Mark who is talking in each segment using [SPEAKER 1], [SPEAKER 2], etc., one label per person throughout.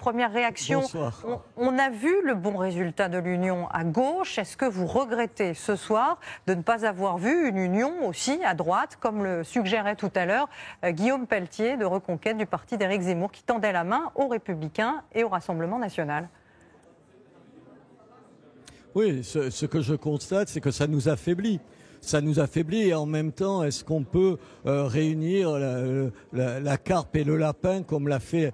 [SPEAKER 1] premières réactions. On a vu le bon résultat de l'union à gauche. Est-ce que vous regrettez ce soir de ne pas avoir vu une union aussi à droite, comme le suggérait tout à l'heure Guillaume Pelletier de Reconquête du parti d'Éric Zemmour, qui tendait la main aux Républicains et au Rassemblement national?
[SPEAKER 2] Oui, ce que je constate, c'est que ça nous affaiblit. Ça nous affaiblit et en même temps, est-ce qu'on peut réunir la carpe et le lapin comme l'a fait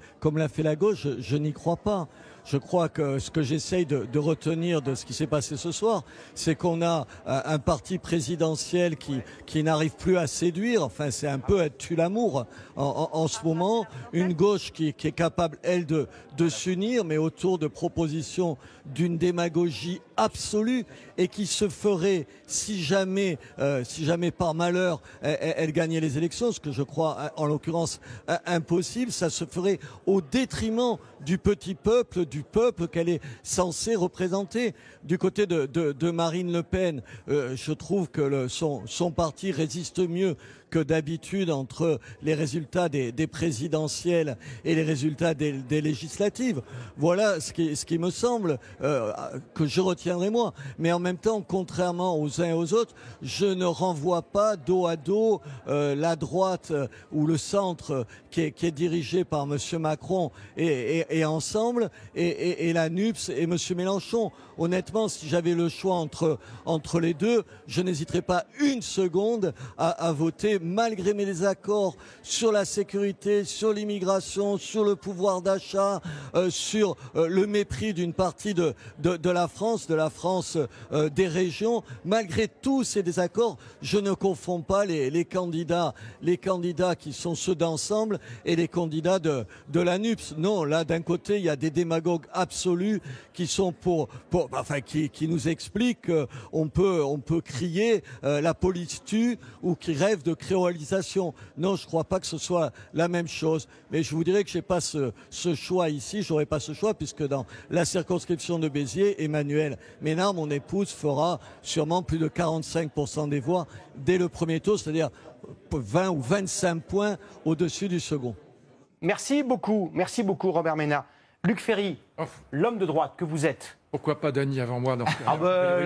[SPEAKER 2] la gauche? Je n'y crois pas. Je crois que ce que j'essaye de retenir de ce qui s'est passé ce soir, c'est qu'on a un parti présidentiel qui n'arrive plus à séduire. Enfin, c'est un peu être tue l'amour en ce moment. Une gauche qui est capable, elle, de s'unir, mais autour de propositions d'une démagogie absolue et qui se ferait, si jamais par malheur elle gagnait les élections, ce que je crois en l'occurrence impossible, ça se ferait au détriment du petit peuple, du peuple qu'elle est censée représenter. Du côté de Marine Le Pen, je trouve que son parti résiste mieux que d'habitude entre les résultats des présidentielles et les résultats des législatives. Voilà ce qui me semble que je retiendrai moi. Mais en même temps, contrairement aux uns et aux autres, je ne renvoie pas dos à dos la droite ou le centre qui est dirigé par M. Macron et Ensemble et la NUPS et M. Mélenchon. Honnêtement, si j'avais le choix entre les deux, je n'hésiterais pas une seconde à voter malgré mes désaccords sur la sécurité, sur l'immigration, sur le pouvoir d'achat, sur le mépris d'une partie de la France des régions. Malgré tous ces désaccords, je ne confonds pas les candidats qui sont ceux d'Ensemble et les candidats de la NUPS. Non, là d'un côté il y a des démagogues absolus qui sont qui nous expliquent qu'on peut crier la police tue ou qui rêvent de créolisation. Non, je ne crois pas que ce soit la même chose. Mais je vous dirais que je n'ai pas ce choix ici. Je n'aurai pas ce choix puisque dans la circonscription de Béziers, Emmanuelle Ménard, mon épouse, fera sûrement plus de 45% des voix dès le premier tour, c'est-à-dire 20 ou 25 points au-dessus du second.
[SPEAKER 3] Merci beaucoup Robert Ménard. Luc Ferry, l'homme de droite que vous êtes.
[SPEAKER 4] Pourquoi pas Dany avant moi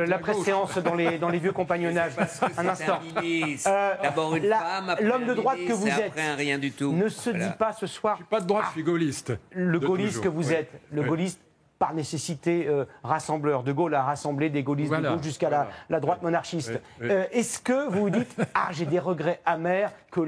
[SPEAKER 3] la préséance dans les vieux compagnonnages. Un instant.
[SPEAKER 5] D'abord une femme,
[SPEAKER 3] l'homme de droite que vous êtes
[SPEAKER 5] après un rien du tout.
[SPEAKER 3] Ne se dit pas ce soir.
[SPEAKER 4] Je suis pas de droite, je suis gaulliste.
[SPEAKER 3] Le gaulliste que vous êtes, le gaulliste par nécessité rassembleur. De Gaulle a rassemblé des gaullistes de gauche jusqu'à la droite monarchiste. Est-ce que vous vous dites j'ai des regrets amers que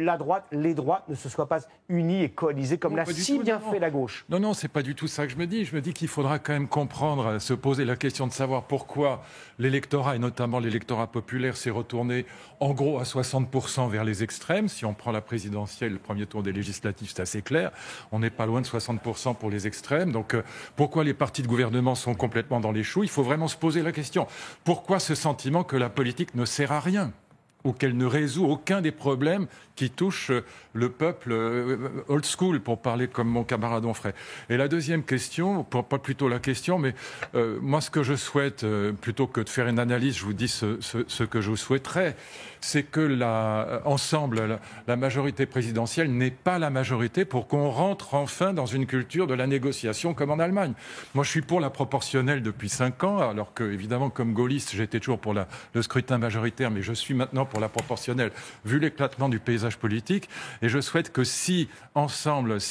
[SPEAKER 3] les droites ne se soient pas unies et coalisées comme l'a si bien fait la gauche?
[SPEAKER 4] Non, c'est pas du tout ça que je me dis. Je me dis qu'il faudra quand même comprendre, se poser la question de savoir pourquoi l'électorat, et notamment l'électorat populaire, s'est retourné en gros à 60% vers les extrêmes. Si on prend la présidentielle, le premier tour des législatives, c'est assez clair. On n'est pas loin de 60% pour les extrêmes. Donc pourquoi les partis de gouvernement sont complètement dans les choux? Il faut vraiment se poser la question. Pourquoi ce sentiment que la politique ne sert à rien ou qu'elle ne résout aucun des problèmes qui touchent le peuple old school, pour parler comme mon camarade Onfray. Et la deuxième question, pas plutôt la question, mais moi ce que je souhaite, plutôt que de faire une analyse, je vous dis ce que je souhaiterais, c'est que la majorité présidentielle n'est pas la majorité pour qu'on rentre enfin dans une culture de la négociation comme en Allemagne. Moi je suis pour la proportionnelle depuis 5 ans, alors que évidemment comme gaulliste j'étais toujours pour le scrutin majoritaire, mais je suis maintenant pour la proportionnelle, vu l'éclatement du paysage politique. Et je souhaite que si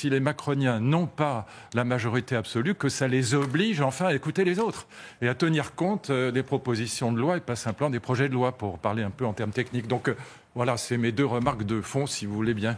[SPEAKER 4] les macroniens n'ont pas la majorité absolue, que ça les oblige enfin à écouter les autres et à tenir compte des propositions de loi et pas simplement des projets de loi, pour parler un peu en termes techniques. Donc voilà, c'est mes 2 remarques de fond, si vous voulez bien.